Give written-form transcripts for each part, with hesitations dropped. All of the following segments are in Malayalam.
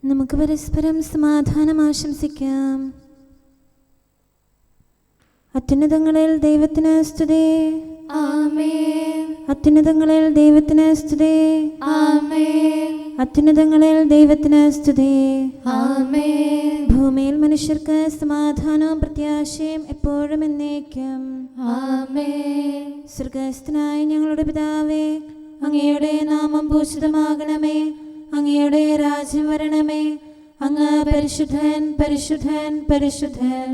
നമുക്ക് പരസ്പരം സമാധാനം ആശംസിക്കാം. അത്യുന്നതങ്ങളിൽ ദൈവത്തിന് സ്തുതി. ആമേൻ. അത്യുന്നതങ്ങളിൽ ദൈവത്തിന് സ്തുതി. ആമേൻ. അത്യുന്നതങ്ങളിൽ ദൈവത്തിന് സ്തുതി. ആമേൻ. ഭൂമിയിൽ മനുഷ്യർക്ക് സമാധാനവും പ്രത്യാശയും എപ്പോഴും എന്നേക്കും. ആമേൻ. സ്വർഗ്ഗസ്ഥനായ ഞങ്ങളുടെ പിതാവേ, അങ്ങയുടെ നാമം പൂജിതമാകണമേ. അങ്ങയുടെ രാജ്യം വരണമേ. അങ്ങ് പരിശുദ്ധൻ, പരിശുദ്ധൻ, പരിശുദ്ധൻ.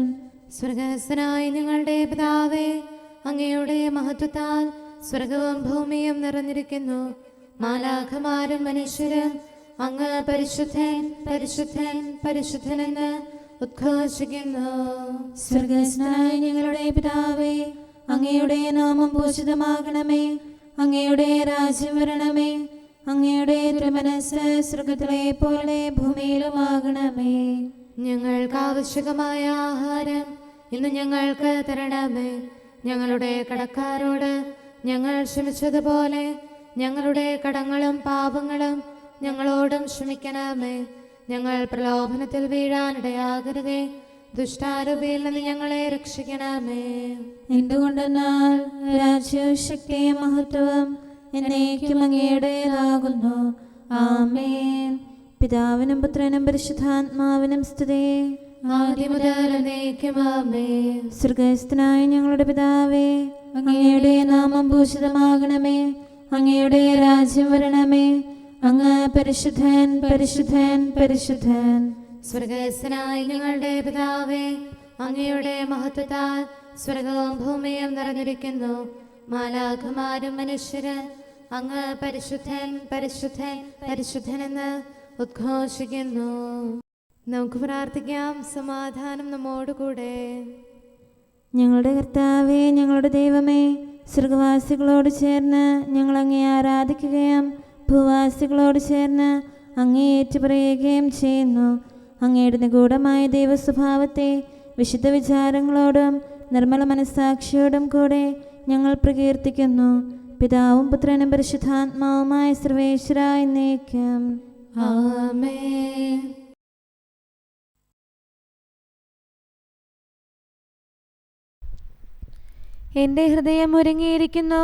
സ്വർഗ്ഗസ്ഥനായ ഞങ്ങളുടെ പിതാവേ, അങ്ങയുടെ മഹത്വത്താൽ സ്വർഗവും ഭൂമിയും നിറഞ്ഞിരിക്കുന്നു. മാലാഖമാരും മനുഷ്യരും അങ്ങ് പരിശുദ്ധൻ, പരിശുദ്ധൻ, പരിശുദ്ധനെന്ന് ഉദ്ഘോഷിക്കുന്നു. സ്വർഗ്ഗസ്ഥനായ ഞങ്ങളുടെ പിതാവേ, അങ്ങയുടെ നാമം പൂജിതമാകണമേ. അങ്ങയുടെ രാജ്യം വരണമേ. അങ്ങയുടെ തിരുമനസ്സ് സ്വർഗ്ഗത്തിലെ പോലെ ഭൂമിയിലുമാകണമേ. ഞങ്ങൾക്ക് ആവശ്യമായ ആഹാരം ഇന്ന് ഞങ്ങൾക്ക് തരണമേ. ഞങ്ങളുടെ കടക്കാരോട് ഞങ്ങൾ ക്ഷമിച്ചതുപോലെ ഞങ്ങളുടെ കടങ്ങളും പാപങ്ങളും ഞങ്ങളോടും ക്ഷമിക്കണമേ. ഞങ്ങൾ പ്രലോഭനത്തിൽ വീഴാനിടയാകരുതേ. ദുഷ്ടാരൂപിയിൽ നിന്ന് ഞങ്ങളെ രക്ഷിക്കണമേ. എന്തുകൊണ്ടെന്നാൽ രാജ്യവും ശക്തിയും മഹത്വവും എന്നേക്കും അങ്ങയുടേതാകുന്നു. ആമേൻ. പിതാവിനും പുത്രനും പരിശുദ്ധാത്മാവിനും സ്തുതി. ആദ്യം മുതൽ എന്നേക്കും ആമേൻ. സ്വർഗ്ഗസ്ഥനായ ഞങ്ങളുടെ പിതാവേ, അങ്ങയുടെ നാമം പൂജിതമാകണമേ. അങ്ങയുടെ രാജ്യം വരണമേ. അങ്ങ് പരിശുദ്ധൻ, പരിശുദ്ധൻ, പരിശുദ്ധൻ. സ്വർഗ്ഗസ്ഥനായ ഞങ്ങളുടെ പിതാവേ, അങ്ങയുടെ മഹത്വത്താൽ സ്വർഗവും ഭൂമിയും നിറഞ്ഞിരിക്കുന്നു. മാലാഖമാരും മനുഷ്യരും അങ്ങ് പരിശുദ്ധൻ, പരിശുദ്ധൻ, പരിശുദ്ധനെന്ന് ഉദ്ഘോഷിക്കുന്നു. നമുക്ക് പ്രാർത്ഥിക്കാം. സമാധാനം നമ്മോടുകൂടെ. ഞങ്ങളുടെ കർത്താവേ, ഞങ്ങളുടെ ദൈവമേ, സ്വർഗവാസികളോട് ചേർന്ന് ഞങ്ങൾ അങ്ങേ ആരാധിക്കുകയും ഭൂവാസികളോട് ചേർന്ന് അങ്ങേ ഏറ്റുപറയുകയും ചെയ്യുന്നു. അങ്ങയുടെ നിഗൂഢമായ ദൈവസ്വഭാവത്തെ വിശുദ്ധ വിചാരങ്ങളോടും നിർമ്മല മനസ്സാക്ഷിയോടും കൂടെ ഞങ്ങൾ പ്രകീർത്തിക്കുന്നു. പിതാവും പുത്രനും പരിശുദ്ധാത്മാവുമായ സർവേശ്വരായ എന്നേക്കും. ആമേൻ. എൻ്റെ ഹൃദയം ഒരുങ്ങിയിരിക്കുന്നു,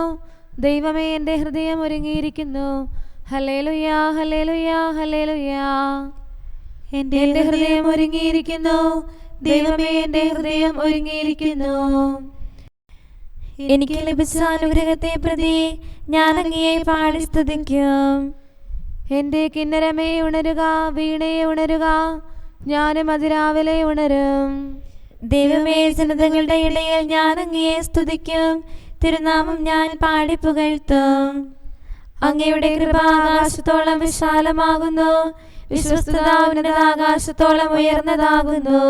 ദൈവമേ, എൻ്റെ ഹൃദയം ഒരുങ്ങിയിരിക്കുന്നു. ഹല്ലേലൂയാ, ഹല്ലേലൂയാ, ഹല്ലേലൂയാ. എൻ്റെ ഹൃദയം ഒരുങ്ങിയിരിക്കുന്നു, ദൈവമേ, എൻ്റെ ഹൃദയം ഒരുങ്ങിയിരിക്കുന്നു. എനിക്ക് ലഭിച്ച അനുഗ്രഹത്തെ പ്രതി ഞാൻ അങ്ങയെ പാടി സ്തുതിക്കും. എൻ്റെ കിന്നരമേ ഉണരുക, വീണയെ ഉണരുക, ഞാനും അതിരാവിലെ ഉണരും. ദൈവമേ, ജനതകളുടെ ഇടയിൽ ഞാൻ അങ്ങയെ സ്തുതിക്കും, തിരുനാമം ഞാൻ പാടി പുകഴ്ത്തും. അങ്ങയുടെ കൃപ ആകാശത്തോളം വിശാലമാകുന്നു, വിശ്വസ്തത ഉന്നതാകാശത്തോളം ഉയർന്നതാകുന്നു.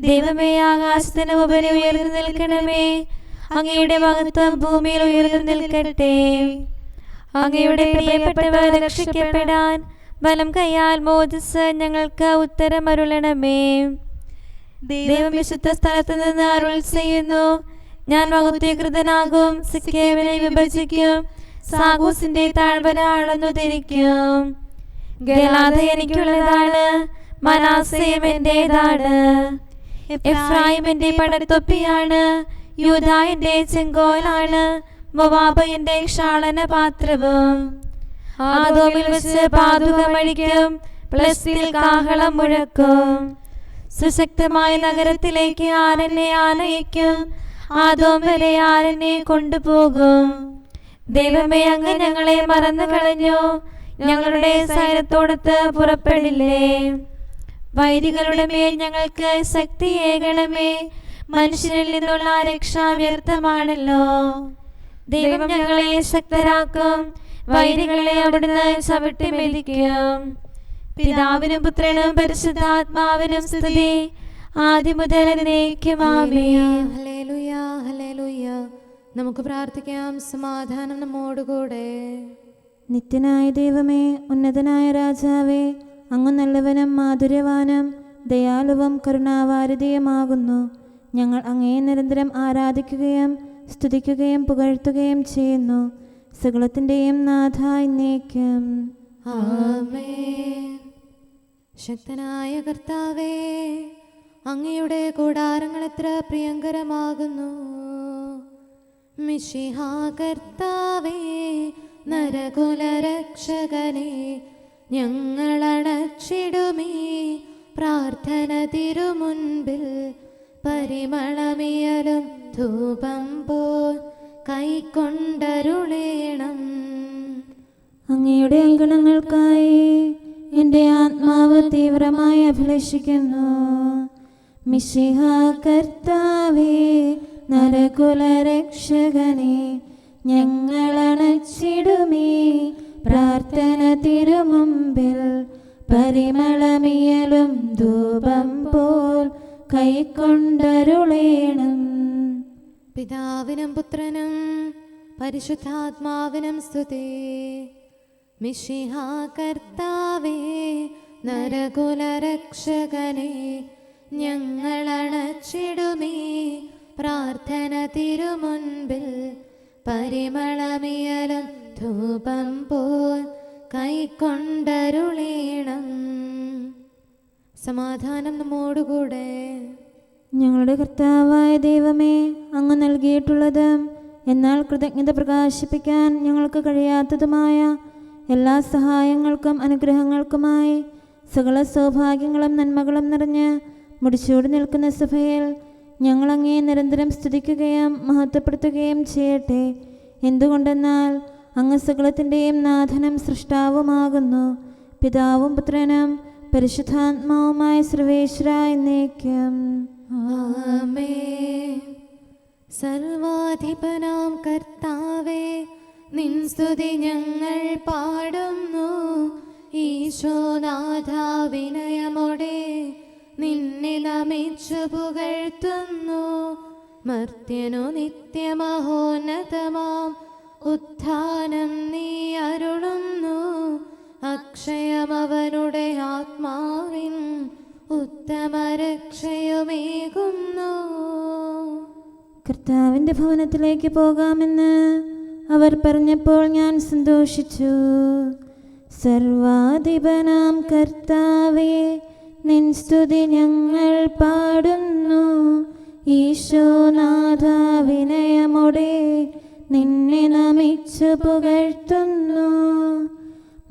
ദൈവമേ, ആകാശത്തിന് ഉപരി ഉയർന്നു നിൽക്കണമേ. അങ്ങയുടെ മഹത്വം ഭൂമിയിൽ ഉയർന്നു നിൽക്കട്ടെ. അങ്ങയുടെ പ്രിയപ്പെട്ടവർ രക്ഷിക്കപ്പെടാൻ വലം കൈയാൽ മോദിച്ച് ഞങ്ങൾക്ക് ഉത്തരമരുളണമേ. ദൈവം വിശുദ്ധ സ്ഥലത്ത് നിന്ന് അരുൾ ചെയ്യുന്നു, ഞാൻ മഹത്വീകൃതനാകും, സിക്കേവിനെ വിഭജിക്കും, സാഗൂസിന്റെ താഴ്വര അളന്നു തിരിക്കും. ഗലാദ എനിക്കുള്ളതാണ്, മനാസയും എന്റേതാണ്. എഫ്രായിം എന്റെ പടത്തൊപ്പിയാണ്, യൂദാ എന്റെ ചെങ്കോലാണ്, മോവാബ് എന്റെ ക്ഷാളന പാത്രവും. ആദോമിൽ വെച്ച് പാതുകമഴിക്കും, പ്ലസ്തിൽ കാഹളം മുഴക്കും. സുശക്തമായ നഗരത്തിലേക്ക് ആരെന്നെ ആനയിക്കും, ആദോം വരെ ആരെന്നെ കൊണ്ടുപോകും. ദൈവമേ, അങ്ങ് ഞങ്ങളെ മറന്നു കളഞ്ഞു, ഞങ്ങളുടെ സൈന്യത്തോടൊത്ത് പുറപ്പെടില്ലേ. വൈരികളുടെ മേൽ ഞങ്ങൾക്ക് ശക്തിയേകണമേ. മനുഷ്യരിൽ നിന്നുള്ള രക്ഷ വ്യർത്ഥമാണല്ലോ. ദൈവം ഞങ്ങളെ ശക്തരാക്കും, വൈരികളെ അവിടുന്ന് ചവിട്ടി മെതിക്കും. പിതാവിനും പുത്രനും പരിശുദ്ധാത്മാവിനും സ്തുതി, ആദ്യം മുതൽ എന്നേക്കും ആമേൻ. ഹല്ലേലൂയാ, ഹല്ലേലൂയാ. നമുക്ക് പ്രാർത്ഥിക്കാം. സമാധാനം നമ്മോടുകൂടെ. നിത്യനായ ദൈവമേ, ഉന്നതനായ രാജാവേ, അങ്ങ് നല്ലവനും മാധുര്യവാനും ദയാലുവും കരുണാവാരിധിയുമാകുന്നു. ഞങ്ങൾ അങ്ങയെ നിരന്തരം ആരാധിക്കുകയും സ്തുതിക്കുകയും പുകഴ്ത്തുകയും ചെയ്യുന്നു. സകലത്തിൻ്റെയും നാഥ എന്നേക്കും. ആമേൻ. ശക്തനായ കർത്താവേ, അങ്ങയുടെ കൂടാരങ്ങൾ എത്ര പ്രിയങ്കരമാകുന്നു. മിശിഹാ കർത്താവേ, നരകുലരക്ഷകനെ, ഞങ്ങളണച്ചിടുമീ പ്രാർത്ഥന തിരുമുൻപിൽ. പരിമളമിയലും ധൂപം പോൽ കൈക്കൊണ്ടരുളേണം. അങ്ങയുടെ അങ്കണങ്ങൾക്കായി എൻ്റെ ആത്മാവ് തീവ്രമായി അഭിലഷിക്കുന്നു. മിശിഹാ കർത്താവേ, നരകുലരക്ഷകനെ, ഞങ്ങളണച്ചിടുമീ പ്രാർത്ഥന തിരുമുമ്പിൽ. പരിമളമിയലും ധൂപം പോൽ കൈക്കൊണ്ടരുളേണം. പിതാവിനും പുത്രനും പരിശുദ്ധാത്മാവിനും സ്തുതി. മിശിഹാ കർത്താവേ, നരകുലരക്ഷകനെ, ഞങ്ങളണച്ചിടുമീ പ്രാർത്ഥന തിരുമുൻപിൽ. പരിമളമിയലും ധൂപം പോൽ കൈക്കൊണ്ടരുളേണം. സമാധാനം നമ്മോടുകൂടെ. ഞങ്ങളുടെ കർത്താവായ ദൈവമേ, അങ്ങ് നൽകിയിട്ടുള്ളതും എന്നാൽ കൃതജ്ഞത പ്രകാശിപ്പിക്കാൻ ഞങ്ങൾക്ക് കഴിയാത്തതുമായ എല്ലാ സഹായങ്ങൾക്കും അനുഗ്രഹങ്ങൾക്കുമായി സകല സൗഭാഗ്യങ്ങളും നന്മകളും നിറഞ്ഞ് മുടിച്ചൂടി നിൽക്കുന്ന സഭയിൽ ഞങ്ങളങ്ങേ നിരന്തരം സ്തുതിക്കുകയും മഹത്വപ്പെടുത്തുകയും ചെയ്യട്ടെ. എന്തുകൊണ്ടെന്നാൽ അങ്ങ് സകലത്തിൻ്റെയും നാഥനും സൃഷ്ടാവുമാകുന്നു. പിതാവും പുത്രനും പരിശുദ്ധാത്മാവുമായ സർവേശ്വരായ എന്നേക്കും ആമേൻ. സർവാധിപനാം കർത്താവേ, നിൻ സ്തുതി ഞങ്ങൾ പാടുന്നു. ഈശോനാഥ, വിനയമോടെ നിന്നെ നമിച്ചു പുകഴ്ത്തുന്നു. മർത്യനു നിത്യമഹോന്നതമാം ഉത്ഥാനം നീ അരുളുന്നു. അക്ഷയമവനുടെ ആത്മാവിൻ ഉത്തമരക്ഷയുമേകുന്നു. കർത്താവിൻ്റെ ഭവനത്തിലേക്ക് പോകാമെന്ന് അവർ പറഞ്ഞപ്പോൾ ഞാൻ സന്തോഷിച്ചു. സർവാധിപനാം കർത്താവേ, നിൻ സ്തുതി ഞങ്ങൾ പാടുന്നു. ഈശോനാഥ, വിനയമോടെ നിന്നെ നമിച്ചു പുകഴ്ത്തുന്നു.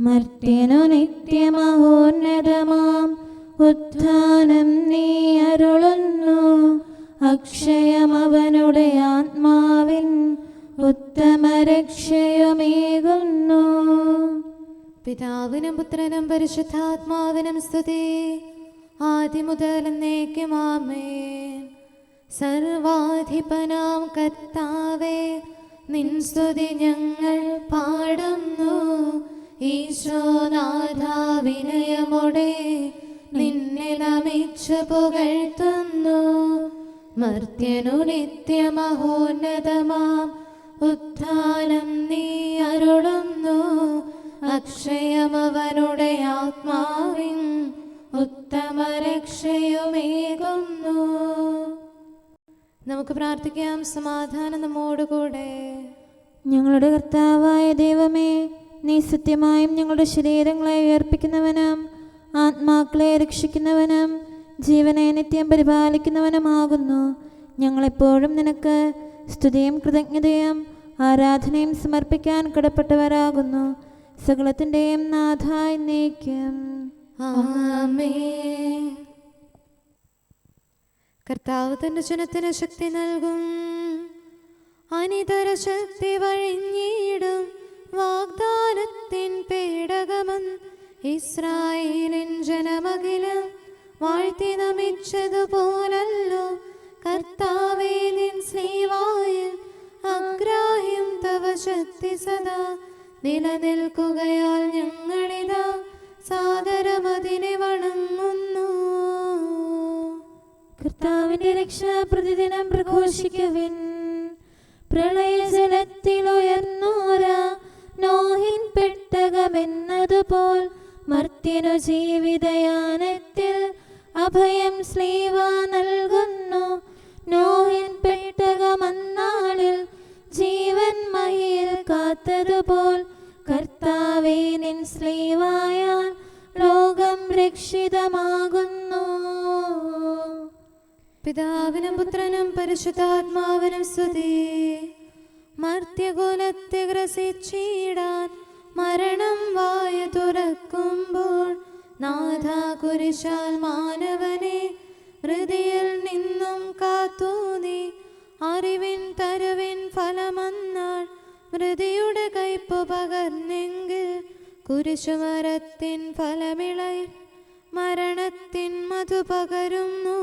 മർത്യനു നിത്യമഹോന്നതമാം ഉത്ഥാനം നീ അരുളുന്നു. അക്ഷയമവനുടെ ആത്മാവിൻ ഉത്തമരക്ഷയുമേകുന്നു. പിതാവിനും പുത്രനും പരിശുദ്ധാത്മാവിനും സ്തുതി, ആദ്യം മുതൽ എന്നേക്കും ആമേൻ. സർവാധിപനാം കർത്താവേ, നിൻ സ്തുതി ഞങ്ങൾ പാടുന്നു. ഈശോനാഥ, വിനയമോടെ നിന്നെ നമിച്ചു പുകഴ്ത്തുന്നു. മർത്യനു നിത്യമഹോന്നതമാം ഉത്ഥാനം നീ അരുളുന്നു. അക്ഷയമവനുടെ ആത്മാവിൻ ഉത്തമരക്ഷയുമേകുന്നു. നമുക്ക് പ്രാർത്ഥിക്കാം. സമാധാനം നമ്മോടുകൂടെ. ഞങ്ങളുടെ കർത്താവായ ദൈവമേ, നീ സത്യമായും ഞങ്ങളുടെ ശരീരങ്ങളെ ഉയർപ്പിക്കുന്നവനും ആത്മാക്കളെ രക്ഷിക്കുന്നവനും ജീവനെ നിത്യം പരിപാലിക്കുന്നവനുമാകുന്നു. ഞങ്ങളെപ്പോഴും നിനക്ക് സ്തുതിയും കൃതജ്ഞതയും ആരാധനയും സമർപ്പിക്കാൻ കടപ്പെട്ടവരാകുന്നു. സകലത്തിൻ്റെയും നാഥ എന്നേക്കും ആമേൻ. കർത്താവ് തന്റെ ജനത്തിന് ശക്തി നൽകും. അനിതര ശക്തി വഴിഞ്ഞിടും വാഗ്ദാനത്തിൻ പേടകമൻ. ഇസ്രായേലിൻ ജനമകിലും വാഴ്ത്തി നമിച്ചതുപോലല്ലോ കർത്താവേ, നിൻ സ്ലീവായിൽ അഗ്രാഹ്യം തവ ശക്തി സദാ നിലനിൽക്കുകയാൽ ഞങ്ങളിതാ സാദരമതിനെ വണങ്ങുന്നു. കർത്താവിന്റെ രക്ഷ പ്രതിദിനം പ്രഘോഷിക്കുവിൻ. പ്രളയജലത്തിലുയർന്നോരാ നോഹിൻ പെട്ടകമെന്നതുപോൽ മർത്യനു ജീവിതയാനത്തിൽ അഭയം സ്ലീവ നൽകുന്നു. നോഹിൻ പെട്ടകമന്നാളിൽ ജീവൻ മഹിയിൽ കാത്തതുപോൽ കർത്താവേ, നിൻ സ്ലീവായാൽ ലോകം രക്ഷ സുരക്ഷിതമാകുന്നു. പിതാവിനും പുത്രനും പരിശുദ്ധാത്മാവിനും സ്തുതി. മർത്യകുലത്തെ ഗ്രസിച്ചിടാൻ മരണം വായ തുറക്കുമ്പോൾ നാഥ കുരിശാൽ മാനവനെ ഹൃദയിൽ നിന്നും കാത്തു നീ. അറിവിൻ തരുവിൻ ഫലമന്നാൾ മൃതിയുടെ കയ്പു പകർന്നെങ്കിൽ കുരിശുമരത്തിൻ ഫലമിളയിൽ മരണത്തിൻ മധു പകരുന്നു.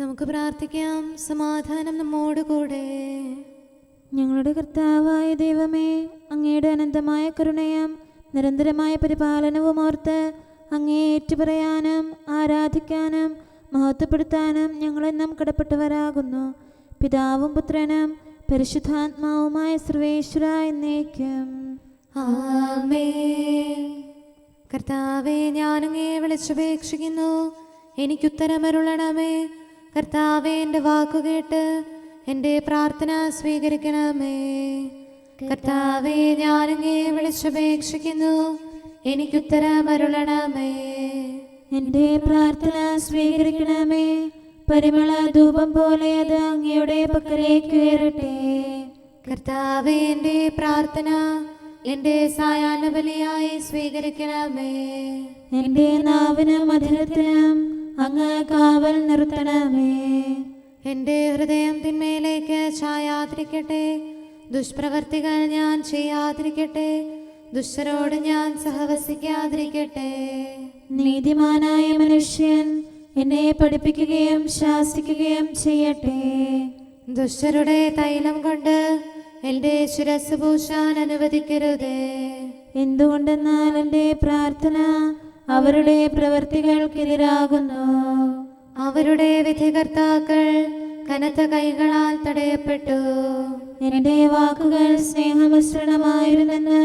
നമുക്ക് പ്രാർത്ഥിക്കാം. സമാധാനം നമ്മോട് കൂടെ. ഞങ്ങളുടെ കർത്താവായ ദൈവമേ, അങ്ങയുടെ അനന്തമായ കരുണയും നിരന്തരമായ പരിപാലനവും ഓർത്ത് അങ്ങയെ ഏറ്റുപറയാനും ആരാധിക്കാനും മഹത്വപ്പെടുത്താനും ഞങ്ങളെന്നും കടപ്പെട്ടവരാകുന്നു. പിതാവും പുത്രനും പരിശുദ്ധാത്മാവുമായ സർവേശ്വര എന്നേക്കും ആമേൻ. കർത്താവേ, ഞാനങ്ങയെ വിളിച്ചപേക്ഷിക്കുന്നു, എനിക്കുത്തരമരുളണമേ. കർത്താവേ, എൻ്റെ വാക്കുകേട്ട് എൻ്റെ പ്രാർത്ഥന സ്വീകരിക്കണമേ. കർത്താവേ, ഞാനങ്ങയെ വിളിച്ചപേക്ഷിക്കുന്നു, എനിക്കുത്തരമരുളണമേ. എൻ്റെ പ്രാർത്ഥന സ്വീകരിക്കണമേ. പരിമള ധൂപം പോലെ അത് അങ്ങയുടെ പക്കലേക്ക് ഉയരട്ടെ. കർത്താവേ, എൻ്റെ പ്രാർത്ഥന എൻ്റെ സായാഹ്ന ബലിയായി സ്വീകരിക്കണമേ. എൻ്റെ നാവിനും മധുരത്തിനും അങ്ങ് കാവൽ നിർത്തണമേ. എൻ്റെ ഹൃദയം തിന്മയിലേക്ക് ചായാതിരിക്കട്ടെ. ദുഷ്പ്രവർത്തികൾ ഞാൻ ചെയ്യാതിരിക്കട്ടെ. ദുഷ്ടരോട് ഞാൻ സഹവസിക്കാതിരിക്കട്ടെ. നീതിമാനായ മനുഷ്യൻ എന്നെ പഠിപ്പിക്കുകയും ശാസിക്കുകയും ചെയ്യട്ടെ. ദുഷ്ടരുടെ തൈലം കൊണ്ട് എൻ്റെ ശിരസ് പൂശാൻ അനുവദിക്കരുതേ. എന്തുകൊണ്ടെന്നാൽ എൻ്റെ പ്രാർത്ഥന അവരുടെ പ്രവൃത്തികൾക്കെതിരാകുന്നു. അവരുടെ വിധികർത്താക്കൾ കനത്ത കൈകളാൽ തടയപ്പെട്ടു. എൻ്റെ വാക്കുകൾ സ്നേഹമിശ്രണമായിരുന്നെന്ന്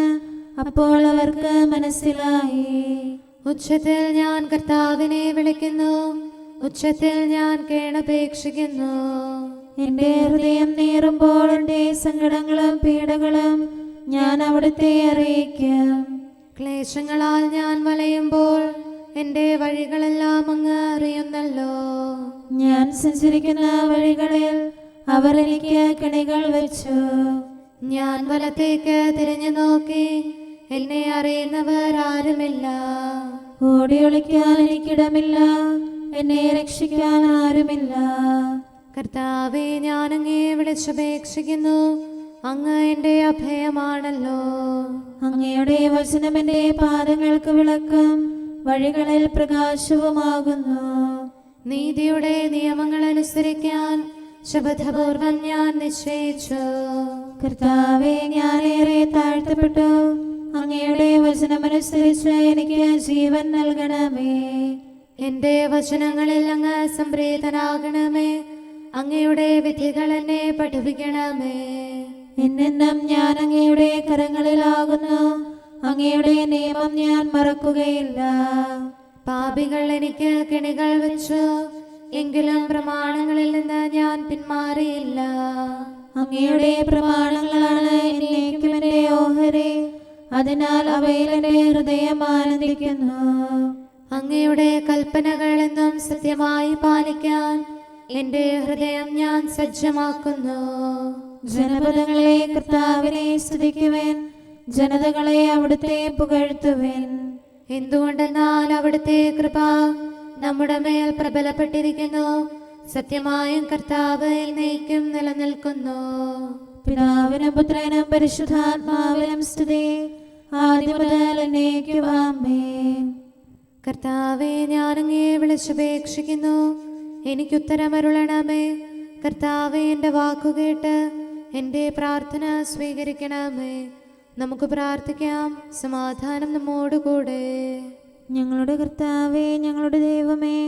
അപ്പോൾ അവർക്ക് മനസ്സിലായി. ഉച്ചത്തിൽ ഞാൻ കർത്താവിനെ വിളിക്കുന്നു, ഉച്ചത്തിൽ ഞാൻ കേണപേക്ഷിക്കുന്നു. എൻ്റെ ഹൃദയം നീറുമ്പോൾ എൻ്റെ സങ്കടങ്ങളും പീഡകളും ഞാൻ അവിടുത്തെ അറിയിക്കും. ക്ലേശങ്ങളാൽ ഞാൻ വലയുമ്പോൾ എൻ്റെ വഴികളെല്ലാം അങ്ങ് അറിയുന്നല്ലോ. ഞാൻ സഞ്ചരിക്കുന്ന വഴികളിൽ അവർ എനിക്ക് കെണികൾ വെച്ചു. ഞാൻ വലത്തേക്ക് തിരിഞ്ഞു നോക്കി, എന്നെ അറിയുന്നവർ ആരുമില്ല. ഓടി ഒളിക്കാൻ എനിക്കിടമില്ല, എന്നെ രക്ഷിക്കാൻ ആരുമില്ല. കർത്താവേ, ഞാൻ അങ്ങയെ വിളിച്ചപേക്ഷിക്കുന്നു, അങ്ങ് എൻ്റെ അഭയമാണല്ലോ. അങ്ങയുടെ വചനം എൻ്റെ പാദങ്ങൾക്ക് വിളക്കും വഴികളിൽ പ്രകാശവുമാകുന്നു. നീതിയുടെ നിയമങ്ങൾ അനുസരിക്കാൻ ശപഥപൂർവം ഞാൻ നിശ്ചയിച്ചു. കർത്താവേ, ഞാനേറെ താഴ്ത്തപ്പെട്ടു. അങ്ങയുടെ വചനമനുസരിച്ച് എനിക്ക് ജീവൻ നൽകണമേ. എൻ്റെ വചനങ്ങളിൽ അങ്ങ് സംപ്രീതനാകണമേ. അങ്ങയുടെ വിധികൾ എന്നെ പഠിപ്പിക്കണമേ. എന്നെന്നും ഞാൻ അങ്ങയുടെ കരങ്ങളിലാകുന്നു. അങ്ങയുടെ നിയമം ഞാൻ മറക്കുകയില്ല. പാപികൾ എനിക്ക് കെണികൾ വെച്ചു, എങ്കിലും പ്രമാണങ്ങളിൽ നിന്ന് ഞാൻ പിന്മാറിയില്ല. അങ്ങയുടെ പ്രമാണങ്ങളാണ് എന്നേക്കും എൻ്റെ ഓഹരി. അതിനാൽ അവയിൽ എൻ്റെ ഹൃദയം ആനന്ദിക്കുന്നു. അങ്ങയുടെ കൽപ്പനകൾ എന്നും സത്യമായി പാലിക്കാൻ എൻ്റെ ഹൃദയം ഞാൻ സജ്ജമാക്കുന്നു. ജനപദങ്ങളെ കർത്താവിനെ സ്തുതിക്കുവേൻ, ജനതകളെ അവിടുത്തെ പുകഴ്ത്തുവേൻ. എന്തുകൊണ്ടെന്നാൽ അവിടുത്തെ കൃപ നമ്മുടെ മേൽ പ്രബലപ്പെട്ടിരിക്കുന്നു. സത്യമായും കർത്താവ് എന്നേക്കും നിലനിൽക്കുന്നു. പിതാവിനും പുത്രനും പരിശുദ്ധാത്മാവിനും സ്തുതി, ആദ്യം മുതൽ എന്നേക്കും ആമേൻ. കർത്താവേ, ഞാൻ അങ്ങയെ വിളിച്ചപേക്ഷിക്കുന്നു, എനിക്കുത്തരമരുളണമേ. കർത്താവേ, എൻ്റെ വാക്കുകേട്ട് എൻ്റെ പ്രാർത്ഥന സ്വീകരിക്കണമേ. നമുക്ക് പ്രാർത്ഥിക്കാം. സമാധാനം നമ്മോട് കൂടെ. ഞങ്ങളുടെ കർത്താവേ, ഞങ്ങളുടെ ദൈവമേ,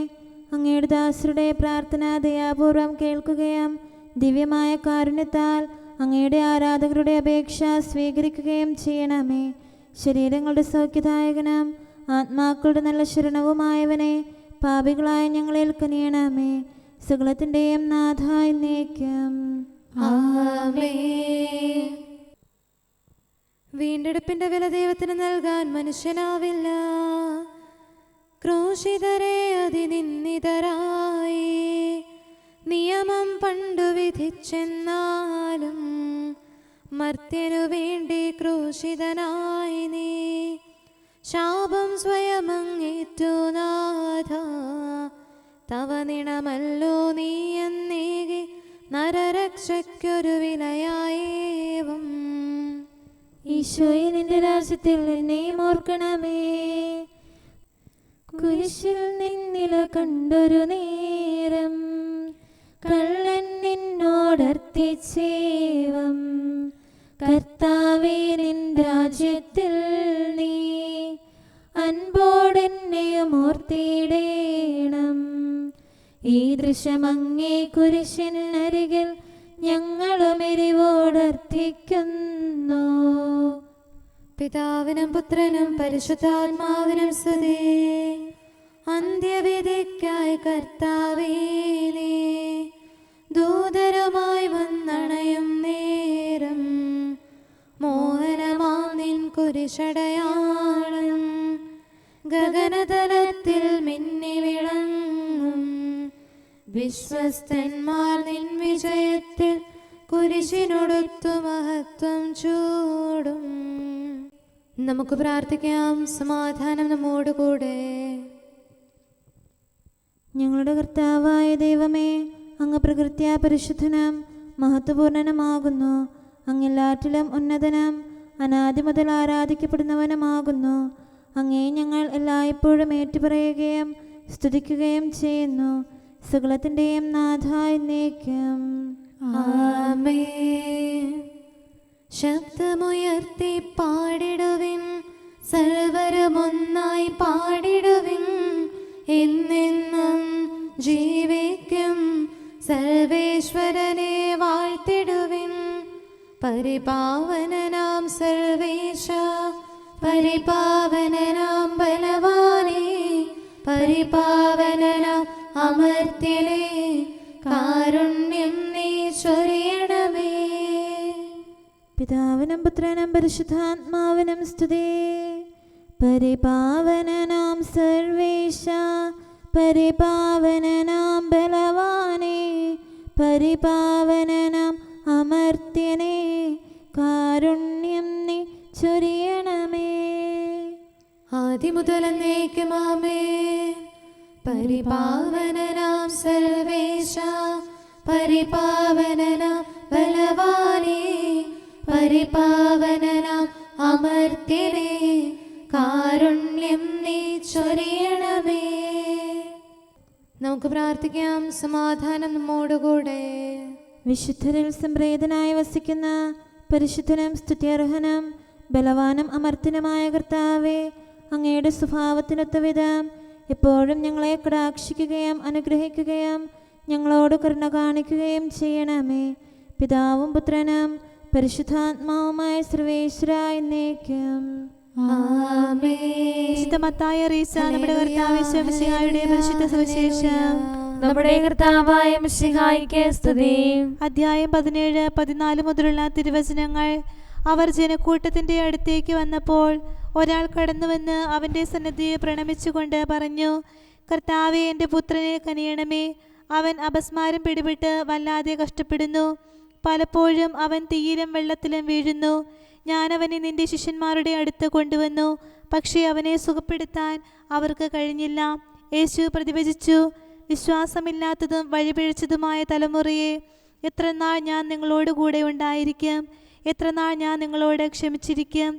അങ്ങയുടെ ദാസരുടെ പ്രാർത്ഥന ദയാപൂർവം കേൾക്കുകയും ദിവ്യമായ കാരുണ്യത്താൽ അങ്ങയുടെ ആരാധകരുടെ അപേക്ഷ സ്വീകരിക്കുകയും ചെയ്യണമേ. ശരീരങ്ങളുടെ സൗഖ്യദായകനും ആത്മാക്കളുടെ നല്ല ശരണവുമായവനെ പാപികളായ ഞങ്ങളിൽ കനിയണമേ. സകലത്തിൻ്റെയും നാഥ എന്നേക്കും ആമേൻ. വീണ്ടെടുപ്പിന്റെ വില ദൈവത്തിന് നൽകാൻ മനുഷ്യനാവില്ല. ക്രൂശിതരെ അതിനിന്ദിതരായി നിയമം പണ്ടു വിധിച്ചെന്നാലും മർത്യനു വേണ്ടി ക്രൂശിതനായി നീ. ശാപം സ്വയമങ്ങേറ്റു നാഥ, തവ നിണമല്ലോ നീ എന്നേകി നരരക്ഷയ്ക്കൊരു വിലയായേവം. ഈശോയെ, നിന്റെ രാജ്യത്തിൽ എന്നെയും ഓർക്കണമേ. കുരിശിൽ നിന്നില കണ്ടൊരു നേരം കള്ളൻ നിന്നോടർത്തിച്ചേവം. കർത്താവേ, നിൻ രാജ്യത്തിൽ നീ അൻപോടെന്നെയും ഓർത്തിടേണം. ഈ ദൃശ്യമങ്ങേ കുരിശിനരികിൽ ഞങ്ങളും എരിവോടർത്തിക്കുന്നു. പിതാവിനും പുത്രനും പരിശുദ്ധാത്മാവിനും സ്തുതി. അന്ത്യവിധിക്കായി കർത്താവേ നീ ദൂതരുമായി വന്നണയും നേരം മോഹനമാം നിൻ കുരിശടയാളം ഗഗനതലത്തിൽ മിന്നി വിളങ്ങും. വിശ്വസ്തന്മാർ നിൻ വിജയത്തിൽ കുരിശിനൊടുത്തു മഹത്വം ചൂടും. നമുക്ക് പ്രാർത്ഥിക്കാം. സമാധാനം നമ്മോടുകൂടെ. ഞങ്ങളുടെ കർത്താവായ ദൈവമേ, അങ്ങ് പ്രകൃത്യാ പരിശുദ്ധനും മഹത്വപൂർണനുമാകുന്നു. അങ്ങെല്ലാറ്റിലും ഉന്നതനും അനാദി മുതൽ ആരാധിക്കപ്പെടുന്നവനുമാകുന്നു. അങ്ങേ ഞങ്ങൾ എല്ലായ്പ്പോഴും ഏറ്റുപറയുകയും സ്തുതിക്കുകയും ചെയ്യുന്നു. സകലത്തിൻ്റെയും നാഥ എന്നേക്കും. ആമേൻ. ശബ്ദമുയർത്തി പാടിടുവിൻ, സർവരുമൊന്നായി പാടിടുവിൻ. എന്നെന്നും ജീവിക്കും സർവേശ്വരനെ വാഴ്ത്തിടുവിൻ. പരിപാവനനാം സർവേശ, പരിപാവനനാം ബലവാനേ, പരിപാവനനാം അമർത്യനേ, കാരുണ്യം നീ ചൊരിയണമേ. പിതാവിനും പുത്രനും പരിശുദ്ധാത്മാവിനും സ്തുതി. പരിപാവനനാം സർവേശ, പരിപാവനനാം ബലവാനേ, പരിപാവനനാം അമർത്യനേ, കാരുണ്യം നീ ചൊരിയണമേ. ആദിമുതൽ എന്നേക്കും ആമേൻ. പരിപാവനനാം സർവേശ, പരിപാവനനാം ബലവാനേ, പരിപാവനനാം അമർത്യനേ, കാരുണ്യം നീ ചൊരിയണമേ. നമുക്ക് പ്രാർത്ഥിക്കാം. സമാധാനം നമ്മോടുകൂടെ. വിശുദ്ധരിൽ സംപ്രേതനായി വസിക്കുന്ന പരിശുദ്ധനും സ്തുത്യർഹനും ബലവാനും അമർത്യനുമായ കർത്താവേ, അങ്ങയുടെ സ്വഭാവത്തിനൊത്ത വിധം എപ്പോഴും ഞങ്ങളെ കടാക്ഷിക്കുകയും അനുഗ്രഹിക്കുകയും ഞങ്ങളോട് കരുണ കാണിക്കുകയും ചെയ്യണമേ. പിതാവും പുത്രനും പരിശുദ്ധാത്മാവുമായ സർവേശ്വര എന്നേക്കും. വിശുദ്ധ മത്തായി അറിയിച്ച നമ്മുടെ കർത്താവ് മിശിഹായുടെ പരിശുദ്ധ സുവിശേഷം. നമ്മുടെ കർത്താവായ മിശിഹായ്ക്ക് സ്തുതി. അധ്യായം 17, 14 മുതലുള്ള തിരുവചനങ്ങൾ. അവർ ജനക്കൂട്ടത്തിന്റെ അടുത്തേക്ക് വന്നപ്പോൾ ഒരാൾ കടന്നുവന്ന് അവന്റെ സന്നിധിയെ പ്രണമിച്ചുകൊണ്ട് പറഞ്ഞു, കർത്താവേ, എൻ്റെ പുത്രനെ കനിയണമേ. അവൻ അപസ്മാരം പിടിപെട്ട് വല്ലാതെ കഷ്ടപ്പെടുന്നു. പലപ്പോഴും അവൻ തീയിലും വെള്ളത്തിലും വീഴുന്നു. ഞാനവനെ നിന്റെ ശിഷ്യന്മാരുടെ അടുത്ത് കൊണ്ടുവന്നു, പക്ഷേ അവനെ സുഖപ്പെടുത്താൻ അവർക്ക് കഴിഞ്ഞില്ല. യേശു പ്രതിവചിച്ചു, വിശ്വാസമില്ലാത്തതും വഴിപിഴച്ചതുമായ തലമുറയെ, എത്രനാൾ ഞാൻ നിങ്ങളോട് കൂടെ ഉണ്ടായിരിക്കും? എത്രനാൾ ഞാൻ നിങ്ങളോട് ക്ഷമിച്ചിരിക്കും?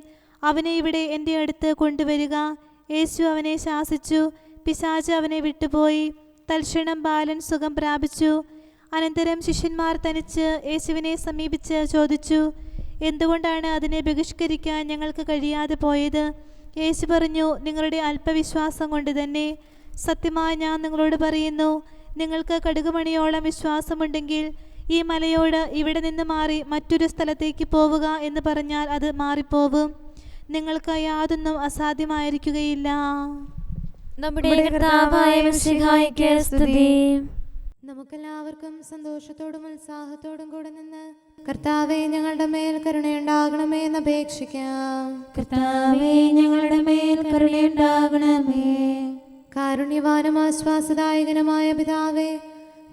അവനെ ഇവിടെ എൻ്റെ അടുത്ത് കൊണ്ടുവരിക. യേശു അവനെ ശാസിച്ചു. പിശാച് അവനെ വിട്ടുപോയി. തൽക്ഷണം ബാലൻ സുഖം പ്രാപിച്ചു. അനന്തരം ശിഷ്യന്മാർ തനിച്ച് യേശുവിനെ സമീപിച്ച് ചോദിച്ചു, എന്തുകൊണ്ടാണ് അതിനെ ബഹിഷ്കരിക്കാൻ ഞങ്ങൾക്ക് കഴിയാതെ പോയത്? യേശു പറഞ്ഞു, നിങ്ങളുടെ അല്പവിശ്വാസം കൊണ്ട് തന്നെ. സത്യമായി ഞാൻ നിങ്ങളോട് പറയുന്നു, നിങ്ങൾക്ക് കടുകുമണിയോളം വിശ്വാസമുണ്ടെങ്കിൽ ഈ മലയോട് ഇവിടെ നിന്ന് മാറി മറ്റൊരു സ്ഥലത്തേക്ക് പോവുക എന്ന് പറഞ്ഞാൽ അത് മാറിപ്പോവും. നിങ്ങൾക്ക് യാതൊന്നും അസാധ്യമായിരിക്കുകയില്ല. നമ്മുടെ കർത്താവായ മിശിഹായ്ക്ക് സ്തുതി. നമുക്കെല്ലാവർക്കും സന്തോഷത്തോടും ഉത്സാഹത്തോടും കൂടെ നിന്ന് കർത്താവേ ഞങ്ങളുടെ മേൽ കരുണയുണ്ടാകണമേ എന്ന് അപേക്ഷിക്കാം. കർത്താവേ ഞങ്ങളുടെ മേൽ കരുണയുണ്ടാകണമേ. കാരുണ്യവാനും ആശ്വാസദായകനുമായ പിതാവേ,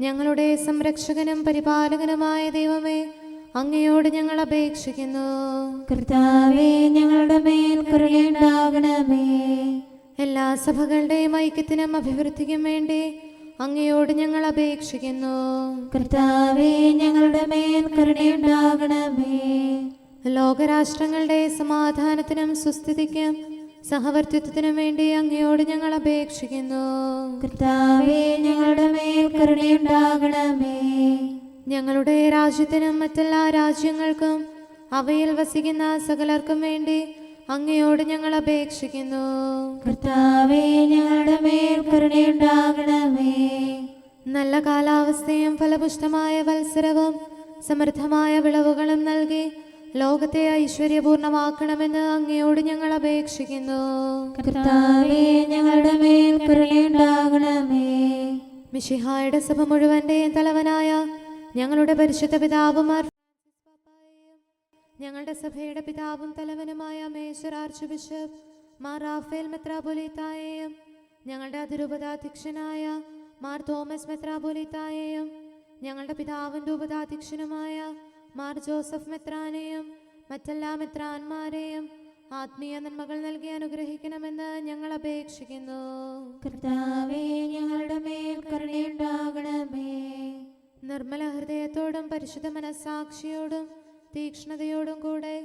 ഞങ്ങളുടെ സംരക്ഷകനും പരിപാലകനുമായ ദൈവമേ, അങ്ങയോട് ഞങ്ങൾ അപേക്ഷിക്കുന്നു. കർത്താവേ ഞങ്ങളുടെ മേൽ കരുണയുണ്ടാകണമേ. എല്ലാ സഭകളുടെയും ഐക്യത്തിനും അഭിവൃദ്ധിക്കും വേണ്ടി അങ്ങയോട് ഞങ്ങൾ അപേക്ഷിക്കുന്നു. കർത്താവേ ഞങ്ങളുടെ മേൽ കരുണയുണ്ടാകണമേ. ലോകരാഷ്ട്രങ്ങളുടെ സമാധാനത്തിനും സുസ്ഥിതിക്കും സഹവർത്തിത്വത്തിനും വേണ്ടി അങ്ങയോട് ഞങ്ങൾ അപേക്ഷിക്കുന്നു. കർത്താവേ ഞങ്ങളുടെ മേൽ കരുണയുണ്ടാകണമേ. ഞങ്ങളുടെ രാജ്യത്തിനും മറ്റെല്ലാ രാജ്യങ്ങൾക്കും അവയിൽ വസിക്കുന്ന സകലർക്കും വേണ്ടി അങ്ങയോട് ഞങ്ങൾ അപേക്ഷിക്കുന്നു. കർത്താവേ ഞങ്ങളുടെ മേൽ കരുണയുണ്ടാകണമേ. നല്ല കാലാവസ്ഥയും ഫലപുഷ്ടമായ വത്സരവും സമൃദ്ധമായ വിളവുകളും നൽകി ലോകത്തെ ഐശ്വര്യപൂർണമാക്കണമെന്ന് അങ്ങയോട് ഞങ്ങൾ അപേക്ഷിക്കുന്നു. കർത്താവേ ഞങ്ങളുടെ മേൽ കരുണയുണ്ടാകണമേ. മിശിഹായുടെ സഭ മുഴുവന്റെയും തലവനായ ഞങ്ങളുടെ പരിശുദ്ധ പിതാവുമാർ ഞങ്ങളുടെ സഭയുടെ പിതാവും തലവനുമായ major archbishop Mar Raphael മെത്രാപൊലീത്തായെയും ഞങ്ങളുടെ അതിരൂപതാധ്യക്ഷനായ മാർ തോമസ് മെത്രാപൊലീത്തായെയും ഞങ്ങളുടെ പിതാവിൻ്റെ ഉപതാധ്യക്ഷനുമായ മാർ ജോസഫ് മെത്രാനെയും മറ്റെല്ലാ മെത്രാന്മാരെയും ആത്മീയ നന്മകൾ നൽകി അനുഗ്രഹിക്കണമെന്ന് ഞങ്ങൾ അപേക്ഷിക്കുന്നു. കർത്താവേ ഞങ്ങളുടെ മേൽ കരുണയുണ്ടാകണമേ. നിർമ്മല ഹൃദയത്തോടും പരിശുദ്ധ മനസ്സാക്ഷിയോടും തീക്ഷ്ണതയോടും കൂടെ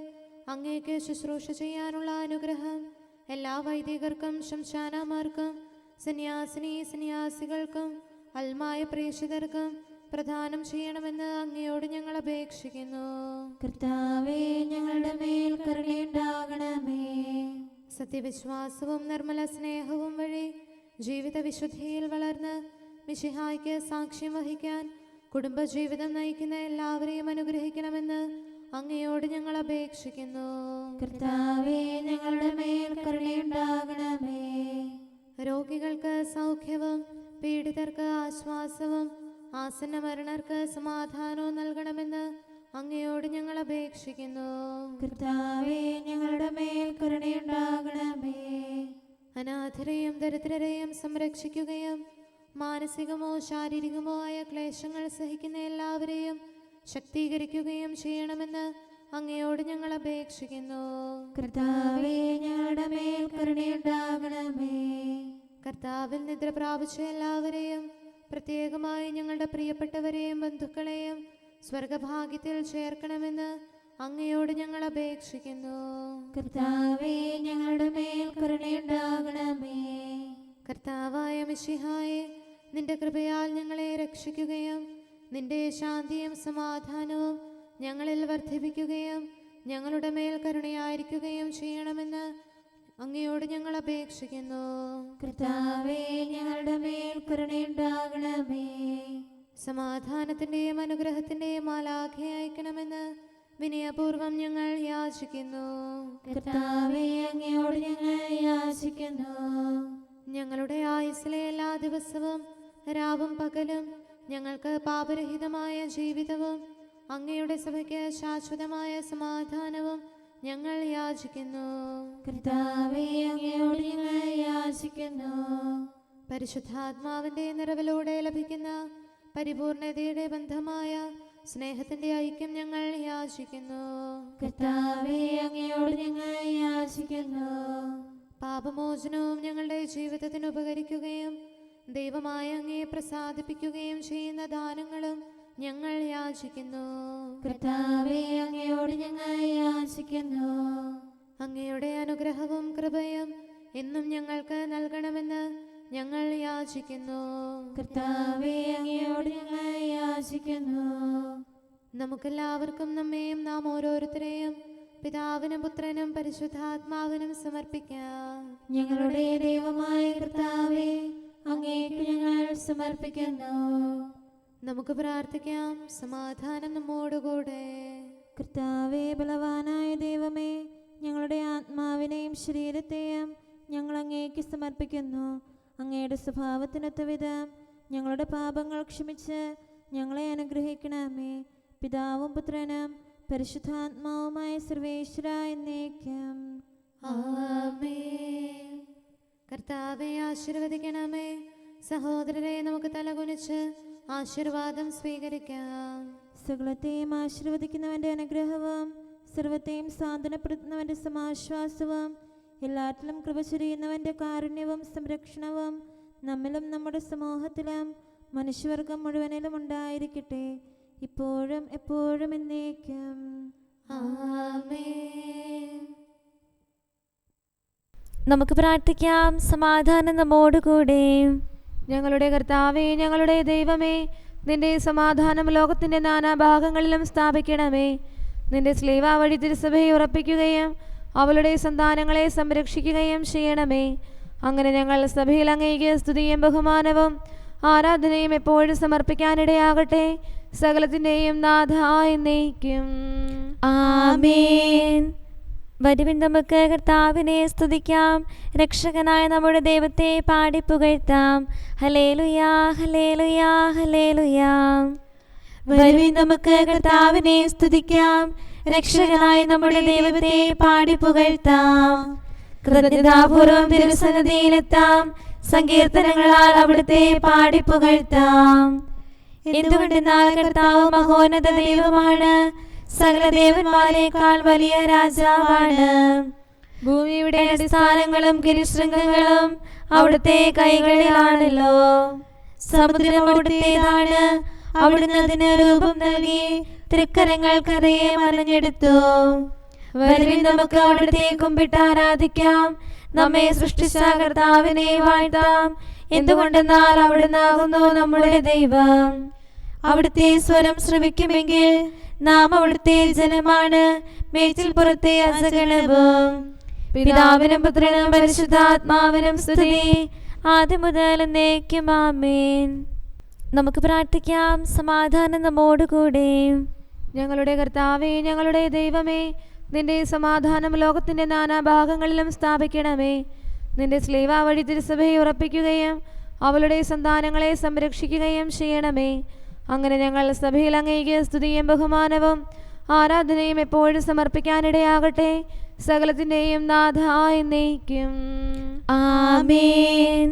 അങ്ങേക്ക് ശുശ്രൂഷ ചെയ്യാനുള്ള അനുഗ്രഹം എല്ലാ വൈദികർക്കും ശംശാനമാർക്കും സന്യാസികൾക്കും അൽമായ പ്രേക്ഷിതർക്കും പ്രദാനം ചെയ്യണമെന്ന് അങ്ങയോട് ഞങ്ങൾ അപേക്ഷിക്കുന്നു. കർത്താവേ ഞങ്ങളുടെ മേൽ കരുണയുണ്ടാകണമേ. സത്യവിശ്വാസവും നിർമ്മല സ്നേഹവും വഴി ജീവിത വിശുദ്ധിയിൽ വളർന്ന് മിശിഹായ്ക്ക് സാക്ഷ്യം വഹിക്കാൻ കുടുംബജീവിതം നയിക്കുന്ന എല്ലാവരെയും അനുഗ്രഹിക്കണമെന്ന് അങ്ങയോട് ഞങ്ങൾ അപേക്ഷിക്കുന്നു. കർത്താവേ ഞങ്ങളുടെ മേൽ കരുണയുണ്ടാകണമേ. രോഗികൾക്ക് സൗഖ്യവും പീഡിതർക്ക് ആശ്വാസവും ആസന്ന മരണർക്ക് സമാധാനവും നൽകണമെന്ന് അങ്ങയോട് ഞങ്ങൾ അപേക്ഷിക്കുന്നു. കർത്താവേ ഞങ്ങളുടെ മേൽ കരുണയുണ്ടാകണമേ. അനാഥരെയും ദരിദ്രരെയും സംരക്ഷിക്കുകയും മാനസികമോ ശാരീരികമോ ആയ ക്ലേശങ്ങൾ സഹിക്കുന്ന എല്ലാവരെയും ശക്തീകരിക്കുകയും ചെയ്യണമെന്ന് അങ്ങയോട് ഞങ്ങൾ അപേക്ഷിക്കുന്നു. കർത്താവേ ഞങ്ങളുടെ മേൽ കരുണയുണ്ടാകണമേ. കർത്താവിൽ നിദ്ര പ്രാപിച്ച എല്ലാവരെയും പ്രത്യേകമായി ഞങ്ങളുടെ പ്രിയപ്പെട്ടവരെയും ബന്ധുക്കളെയും സ്വർഗഭാഗ്യത്തിൽ ചേർക്കണമെന്ന് അങ്ങയോട് ഞങ്ങൾ അപേക്ഷിക്കുന്നു. കർത്താവേ ഞങ്ങളുടെ മേൽ കരുണയുണ്ടാകണമേ. കർത്താവായ മിശിഹായെ, നിന്റെ കൃപയാൽ ഞങ്ങളെ രക്ഷിക്കുകയും നിന്റെ ശാന്തിയും സമാധാനവും ഞങ്ങളിൽ വർദ്ധിപ്പിക്കുകയും ഞങ്ങളുടെ മേൽ കരുണയായിരിക്കുകയും ചെയ്യണമെന്ന് അങ്ങയോട് ഞങ്ങൾ അപേക്ഷിക്കുന്നു. കർത്താവേ ഞങ്ങളുടെ മേൽ കരുണയുണ്ടാകണമേ. സമാധാനത്തിന്റെയും അനുഗ്രഹത്തിന്റെയും മാലാഖയെ അയക്കണമെന്ന് വിനയപൂർവം ഞങ്ങൾ യാചിക്കുന്നു. കർത്താവേ അങ്ങയോട് ഞങ്ങൾ യാചിക്കുന്നു. ഞങ്ങളുടെ ആയുസ്സിലെ എല്ലാ ദിവസവും രാവും പകലും ഞങ്ങൾക്ക് പാപരഹിതമായ ജീവിതവും അങ്ങയുടെ സഭയ്ക്ക് ശാശ്വതമായ സമാധാനവും ഞങ്ങൾ യാചിക്കുന്നു. കർത്താവേ അങ്ങയോട് ഞങ്ങൾ യാചിക്കുന്നു. പരിശുദ്ധാത്മാവിന്റെ നിറവിലൂടെ ലഭിക്കുന്ന പരിപൂർണതയുടെ ബന്ധമായ സ്നേഹത്തിന്റെ ഐക്യം ഞങ്ങൾ യാചിക്കുന്നു. കർത്താവേ അങ്ങയോട് ഞങ്ങൾ യാചിക്കുന്നു. പാപമോചനവും ഞങ്ങളുടെ ജീവിതത്തിന് ഉപകരിക്കുകയും ദൈവമായ അങ്ങയെ പ്രസാദിപ്പിക്കുകയും ചെയ്യുന്ന ദാനങ്ങളും ഞങ്ങൾ യാചിക്കുന്നു. കർത്താവേ അങ്ങയോട് ഞങ്ങൾ യാചിക്കുന്നു. അങ്ങയുടെ അനുഗ്രഹവും കൃപയും എന്നും ഞങ്ങൾക്ക് നൽകണമെന്ന് ഞങ്ങൾ യാചിക്കുന്നു. കർത്താവേ അങ്ങയോട് ഞങ്ങൾ യാചിക്കുന്നു. നമുക്കെല്ലാവർക്കും നമ്മെയും നാം ഓരോരുത്തരെയും പിതാവിനും പുത്രനും പരിശുദ്ധാത്മാവിനും സമർപ്പിക്കാം. ഞങ്ങളുടെ ദൈവമായ കർത്താവേ, അങ്ങേക്ക് ഞങ്ങൾ സമർപ്പിക്കുന്നു. നമുക്ക് പ്രാർത്ഥിക്കാം. സമാധാനം നമ്മോടുകൂടെ. കർത്താവേ, ബലവാനായ ദൈവമേ, ഞങ്ങളുടെ ആത്മാവിനെയും ശരീരത്തെയും ഞങ്ങൾ അങ്ങേക്ക് സമർപ്പിക്കുന്നു. അങ്ങയുടെ സ്വഭാവത്തിനൊത്ത വിധം ഞങ്ങളുടെ പാപങ്ങൾ ക്ഷമിച്ച് ഞങ്ങളെ അനുഗ്രഹിക്കണമേ. പിതാവും പുത്രനും പരിശുദ്ധാത്മാവുമായ സർവേശ്വര എന്നേക്കും. ആമേൻ. കർത്താവെ ആശീർവദിക്കണമേ. സഹോദരരെ, നമുക്ക് തലകുനിച്ച് ആശീർവാദം സ്വീകരിക്കാം. സകലത്തെയും ആശീർവദിക്കുന്നവന്റെ അനുഗ്രഹവും സർവത്തെയും സാന്ത്വനപ്പെടുത്തുന്നവന്റെ സമാശ്വാസവും എല്ലാറ്റിലും കൃപ ചൊരിയുന്നവന്റെ കാരുണ്യവും സംരക്ഷണവും നമ്മിലും നമ്മുടെ സമൂഹത്തിലും മനുഷ്യവർഗം മുഴുവനിലും ഉണ്ടായിരിക്കട്ടെ, ഇപ്പോഴും എപ്പോഴും എന്നേക്കും. ആമേൻ. നമുക്ക് പ്രാർത്ഥിക്കാം. സമാധാനം നമ്മോടുകൂടെ. ഞങ്ങളുടെ കർത്താവേ, ഞങ്ങളുടെ ദൈവമേ, നിന്റെ സമാധാനം ലോകത്തിൻ്റെ നാനാഭാഗങ്ങളിലും സ്ഥാപിക്കണമേ. നിന്റെ സ്ലീവ വഴി തിരുസഭയെ ഉറപ്പിക്കുകയും അവളുടെ സന്താനങ്ങളെ സംരക്ഷിക്കുകയും ചെയ്യണമേ. അങ്ങനെ ഞങ്ങൾ സഭയിൽ അങ്ങേക്ക് സ്തുതിയും ബഹുമാനവും ആരാധനയും എപ്പോഴും സമർപ്പിക്കാനിടയാകട്ടെ, സകലത്തിൻ്റെയും നാഥായി എന്നേക്കും. ആമേൻ. വരുവിൻ, നമുക്ക് കർത്താവിനെ സ്തുതിക്കാം. രക്ഷകനായ നമ്മുടെ ദൈവത്തെ പാടി പുകഴ്ത്താം. ഹല്ലേലൂയാ, ഹല്ലേലൂയാ, ഹല്ലേലൂയാ. വരുവിൻ, നമുക്ക് കർത്താവിനെ സ്തുതിക്കാം. രക്ഷകനായ നമ്മുടെ ദൈവത്തെ പാടി പുകഴ്ത്താം. കൃതജ്ഞതാപൂർവം തിരുസന്നിധിയിലെത്താം. സങ്കീർത്തനങ്ങളാൽ അവിടുത്തെ പാടി പുകഴ്ത്താം. എന്തുകൊണ്ടെന്നാൽ കർത്താവ് മഹോന്നത ദൈവമാണ്, സകല ദേവന്മാരെക്കാൾ വലിയ രാജാവാണ്. ഭൂമിയുടെ അടിസ്ഥാനങ്ങളും ഗിരിശൃംഗങ്ങളും അവിടുത്തെ കൈകളിലാണല്ലോ. സമുദ്രം അവിടുത്തേതാണ്, അവിടുന്ന് അതിന് രൂപം നൽകി തൃക്കരങ്ങൾ കരയെ മറിഞ്ഞെടുത്തു. വരുവിൻ, നമുക്ക് അവിടുത്തെ കുമ്പിട്ട് ആരാധിക്കാം. നമ്മെ സൃഷ്ടിച്ച കർത്താവിനെ വാഴ്ത്താം. എന്തുകൊണ്ടെന്നാൽ അവിടുന്നാകുന്നു നമ്മുടെ ദൈവം. അവിടുത്തെ സ്വരം ശ്രവിക്കുമെങ്കിൽ നാം അവിടുത്തെ ജനമാണ്, മേച്ചിൽ പുറത്തെ അസകലവും. പിതാവിനും പുത്രനും പരിശുദ്ധാത്മാവിനും സ്തുതി, ആദ്യം മുതൽ എന്നേക്കും. ആമേൻ. നമുക്ക് പ്രാർത്ഥിക്കാം. സമാധാനം നമ്മോടുകൂടെ. ഞങ്ങളുടെ കർത്താവേ, ഞങ്ങളുടെ ദൈവമേ, നിന്റെ സമാധാനം ലോകത്തിൻ്റെ നാനാഭാഗങ്ങളിലും സ്ഥാപിക്കണമേ. നിന്റെ സ്ലീവ വഴി തിരുസഭയെ ഉറപ്പിക്കുകയും അവളുടെ സന്താനങ്ങളെ സംരക്ഷിക്കുകയും ചെയ്യണമേ. അങ്ങനെ ഞങ്ങൾ സഭയിൽ അങ്ങേക്ക് സ്തുതിയും ബഹുമാനവും ആരാധനയും എപ്പോഴും സമർപ്പിക്കാനിടയാകട്ടെ, സകലത്തിൻ്റെയും നാഥായി എന്നേക്കും. ആമേൻ.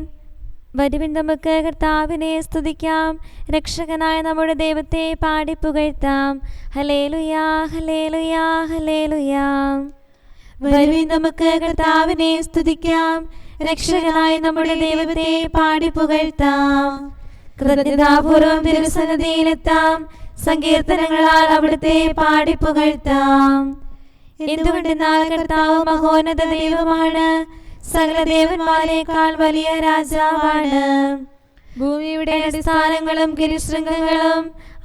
വരുവിൻ, നമുക്ക് കർത്താവിനെ സ്തുതിക്കാം. രക്ഷകനായ നമ്മുടെ ദൈവത്തെ പാടി പുകഴ്ത്താം. ഹല്ലേലൂയാ, ഹല്ലേലൂയാ, ഹല്ലേലൂയാ. വരുവിൻ, നമുക്ക് കർത്താവിനെ സ്തുതിക്കാം. രക്ഷകനായ നമ്മുടെ ദൈവത്തെ പാടി പുകഴ്ത്താം. കൃതജ്ഞതാപൂർവം തിരുസന്നിധിയിലെത്താം. സങ്കീർത്തനങ്ങളാൽ അവിടുത്തെ പാടി പുകഴ്ത്താം. എന്തുകൊണ്ടെന്നാൽ കർത്താവ് മഹോന്നത ദൈവമാണ്, സകല ദേവന്മാരെക്കാൾ വലിയ രാജാവാണ്. ഭൂമിയുടെ അടിസ്ഥാനങ്ങളും ഗിരിശൃംഗങ്ങളും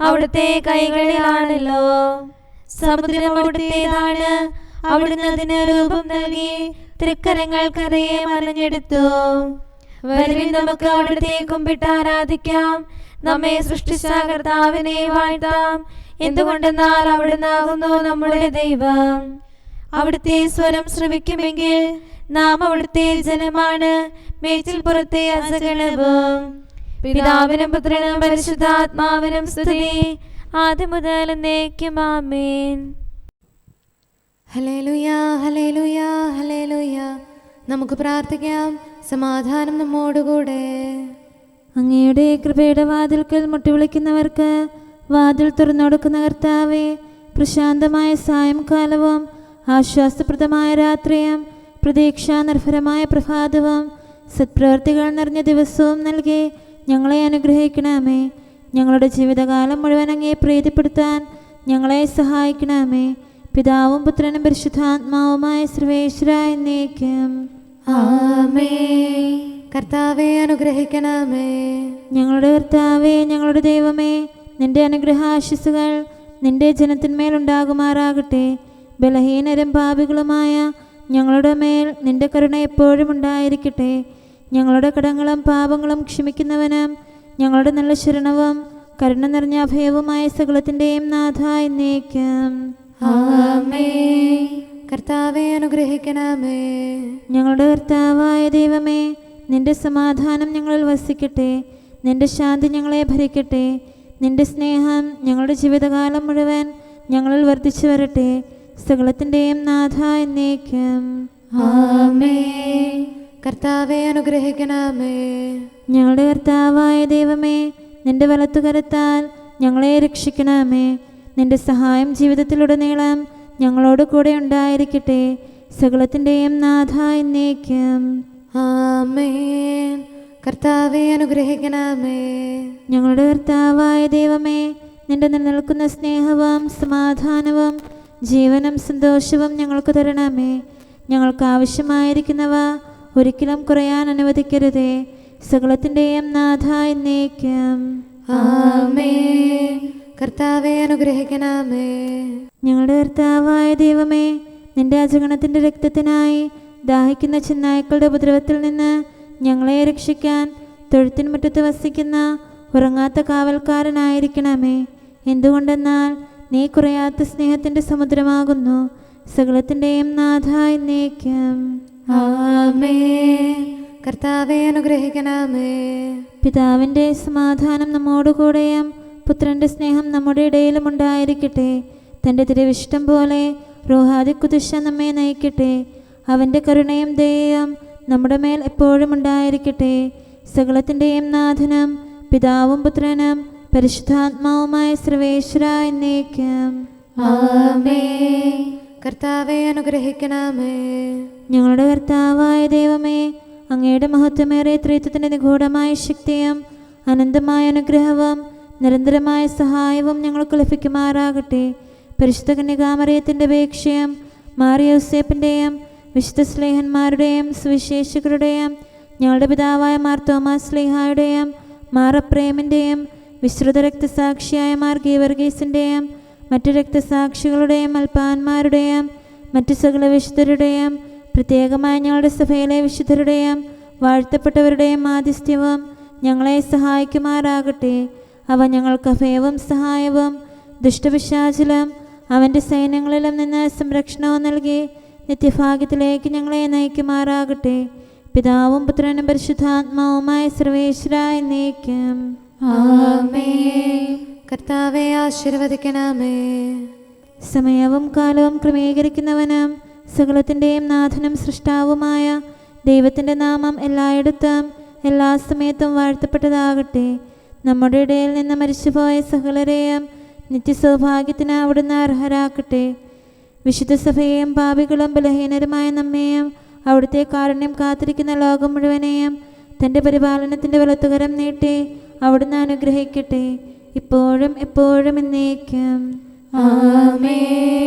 അവിടുത്തെ കൈകളിലാണല്ലോ. സമുദ്രം അവിടുത്തേതാണ്, അവിടുന്ന് അതിന് രൂപം നൽകി തൃക്കരങ്ങൾ കരയെ മറിഞ്ഞെടുത്തു. വരുവിൻ, നമുക്ക് അവിടുത്തെ കുമ്പിട്ട് ആരാധിക്കാം. നമ്മെ സൃഷ്ടിച്ച കർത്താവിനെ വാഴ്ത്താം. എന്തുകൊണ്ടെന്നാൽ അവിടുന്നാകുന്നു നമ്മുടെ ദൈവം. അവിടുത്തെ സ്വരം ശ്രവിക്കുമെങ്കിൽ നാം അവിടുത്തെ ജനമാണ്, മേച്ചിൽ പുറത്തെ അസകലവും. പിതാവിനും പുത്രനും പരിശുദ്ധാത്മാവിനും സ്തുതി, ആദ്യം മുതൽ എന്നേക്കും. ആമേൻ. ഹല്ലേലൂയാ, ഹല്ലേലൂയാ, ഹല്ലേലൂയാ. നമുക്ക് പ്രാർത്ഥിക്കാം. സമാധാനം നമ്മോടുകൂടെ. അങ്ങയുടെ കൃപയുടെ വാതിൽക്കൽ മുട്ടിവിളിക്കുന്നവർക്ക് വാതിൽ തുറന്നുകൊടുക്കുന്ന കർത്താവേ, പ്രശാന്തമായ സായംകാലവും ആശ്വാസപ്രദമായ രാത്രിയും പ്രതീക്ഷാനിർഭരമായ പ്രഭാതവും സത്പ്രവർത്തികൾ നിറഞ്ഞ ദിവസവും നൽകി ഞങ്ങളെ അനുഗ്രഹിക്കണമേ. ഞങ്ങളുടെ ജീവിതകാലം മുഴുവൻ അങ്ങേ പ്രീതിപ്പെടുത്താൻ ഞങ്ങളെ സഹായിക്കണമേ. പിതാവും പുത്രനും പരിശുദ്ധാത്മാവുമായ സർവേശ്വര എന്നേക്കും. ആമേൻ. കർത്താവെ അനുഗ്രഹിക്കണമേ. ഞങ്ങളുടെ കർത്താവേ, ഞങ്ങളുടെ ദൈവമേ, നിന്റെ അനുഗ്രഹാശിസുകൾ നിന്റെ ജനത്തിന്മേലുണ്ടാകുമാറാകട്ടെ. ബലഹീനരും പാപികളുമായ ഞങ്ങളുടെ മേൽ നിന്റെ കരുണ എപ്പോഴും ഉണ്ടായിരിക്കട്ടെ. ഞങ്ങളുടെ കടങ്ങളും പാപങ്ങളും ക്ഷമിക്കുന്നവനും ഞങ്ങളുടെ നല്ല ശരണവും കരുണ നിറഞ്ഞ അഭയവുമായ സകലത്തിൻ്റെയും നാഥ എന്നേക്കും. ആമേൻ. കർത്താവെ അനുഗ്രഹിക്കണമേ. ഞങ്ങളുടെ കർത്താവായ ദൈവമേ, നിന്റെ സമാധാനം ഞങ്ങളിൽ വസിക്കട്ടെ. നിന്റെ ശാന്തി ഞങ്ങളെ ഭരിക്കട്ടെ. നിന്റെ സ്നേഹം ഞങ്ങളുടെ ജീവിതകാലം മുഴുവൻ ഞങ്ങളിൽ വർദ്ധിച്ചു വരട്ടെ. സകലത്തിൻ്റെയും നാഥ എന്നേക്കും. ആമേൻ. കർത്താവെ അനുഗ്രഹിക്കണമേ. ഞങ്ങളുടെ കർത്താവായ ദൈവമേ, നിന്റെ വലത്തുകരത്താൽ ഞങ്ങളെ രക്ഷിക്കണമേ. നിന്റെ സഹായം ജീവിതത്തിലുടനീളം ഞങ്ങളോട് കൂടെ ഉണ്ടായിരിക്കട്ടെ. സകലത്തിൻ്റെയും നാഥ എന്നേക്കും. ആമേൻ. കർത്താവെ അനുഗ്രഹിക്കണമേ. ഞങ്ങളുടെ കർത്താവായ ദൈവമേ, നിന്റെ നിലനിൽക്കുന്ന സ്നേഹവും സമാധാനവും ജീവനും സന്തോഷവും ഞങ്ങൾക്ക് തരണമേ. ഞങ്ങൾക്ക് ആവശ്യമായിരിക്കുന്നവ ഒരിക്കലും കുറയാൻ അനുവദിക്കരുതേ. സകലത്തിൻ്റെയും നാഥ എന്നേക്കും. ആമേൻ. കർത്താവെ അനുഗ്രഹിക്കണമേ. ഞങ്ങളുടെ കർത്താവായ ദൈവമേ, നിന്റെ അജഗണത്തിൻ്റെ രക്തത്തിനായി ദാഹിക്കുന്ന ചെന്നായ്ക്കളുടെ ഉപദ്രവത്തിൽ നിന്ന് ഞങ്ങളെ രക്ഷിക്കാൻ തൊഴുത്തിൻ മുറ്റത്ത് വസിക്കുന്ന ഉറങ്ങാത്ത കാവൽക്കാരനായിരിക്കണമേ. എന്തുകൊണ്ടെന്നാൽ നീ കുറയാത്ത സ്നേഹത്തിൻ്റെ സമുദ്രമാകുന്നു. സകലത്തിൻ്റെയും നാഥ എന്നേക്കും. ആമേൻ. കർത്താവെ അനുഗ്രഹിക്കണമേ. പിതാവിൻ്റെ സമാധാനം നമ്മോടുകൂടെയും പുത്രൻ്റെ സ്നേഹം നമ്മുടെ ഇടയിലും ഉണ്ടായിരിക്കട്ടെ. തൻ്റെ തിരുവിഷ്ടം പോലെ റൂഹാദിക്കുദിശ നമ്മെ നയിക്കട്ടെ. അവൻ്റെ കരുണയും ദയയും നമ്മുടെ മേൽ എപ്പോഴും ഉണ്ടായിരിക്കട്ടെ. സകലത്തിൻ്റെയും നാഥനും പിതാവും പുത്രനും പരിശുദ്ധാത്മാവുമായ സർവേശ്വര എന്നേക്കും. ആമേൻ. കർത്താവെ അനുഗ്രഹിക്കണമേ. ഞങ്ങളുടെ കർത്താവായ ദൈവമേ, അങ്ങയുടെ മഹത്വമേറിയ ത്രിത്വത്തിൻ്റെ നിഗൂഢമായ ശക്തിയും അനന്തമായ അനുഗ്രഹവും നിരന്തരമായ സഹായവും ഞങ്ങൾക്ക് ലഭിക്കുമാറാകട്ടെ. പരിശുദ്ധ കന്യകാമറിയത്തിൻ്റെ അപേക്ഷയും മാറിയോസേപ്പിൻ്റെയും വിശുദ്ധ സ്ലേഹന്മാരുടെയും സുവിശേഷകരുടെയും ഞങ്ങളുടെ പിതാവായ മാർ തോമാസ് സ്ലീഹായുടെയും മാർ അപ്രേമിൻ്റെയും വിശ്രുത രക്തസാക്ഷിയായ മാർ ഗീവർഗീസിൻ്റെയും മറ്റു രക്തസാക്ഷികളുടെയും അൽപ്പാന്മാരുടെയും മറ്റു സകല വിശുദ്ധരുടെയും പ്രത്യേകമായി ഞങ്ങളുടെ സഭയിലെ വിശുദ്ധരുടെയും വാഴ്ത്തപ്പെട്ടവരുടെയും മാധ്യസ്ഥ്യവും ഞങ്ങളെ സഹായിക്കുമാറാകട്ടെ. അവ ഞങ്ങൾക്ക് അഭയവും സഹായവും ദുഷ്ടപിശാചിലും അവൻ്റെ സൈന്യങ്ങളിലും നിന്ന് സംരക്ഷണവും നൽകി നിത്യഭാഗ്യത്തിലേക്ക് ഞങ്ങളെ നയിക്കുമാറാകട്ടെ. പിതാവും പുത്രനും പരിശുദ്ധാത്മാവുമായ സർവേശ്വര എന്നേക്കും. ആമേൻ. കർത്താവെ ആശീർവദിക്കണമേ. സമയവും കാലവും ക്രമീകരിക്കുന്നവനും സകലത്തിൻ്റെയും നാഥനും സൃഷ്ടാവുമായ ദൈവത്തിൻ്റെ നാമം എല്ലായിടത്തും എല്ലാ സമയത്തും വാഴ്ത്തപ്പെട്ടതാകട്ടെ. നമ്മുടെ ഇടയിൽ നിന്ന് മരിച്ചുപോയ സകലരെയും നിത്യസൗഭാഗ്യത്തിന് അവിടുന്ന് അർഹരാക്കട്ടെ. വിശുദ്ധ സഭയെയും പാപികളും ബലഹീനരുമായ നമ്മെയും അവിടുത്തെ കാരുണ്യം കാത്തിരിക്കുന്ന ലോകം മുഴുവനെയും തൻ്റെ പരിപാലനത്തിൻ്റെ വലത്തുകരം നീട്ടി അവിടുന്ന് അനുഗ്രഹിക്കട്ടെ, ഇപ്പോഴും എപ്പോഴും എന്നേക്കും. ആമേൻ.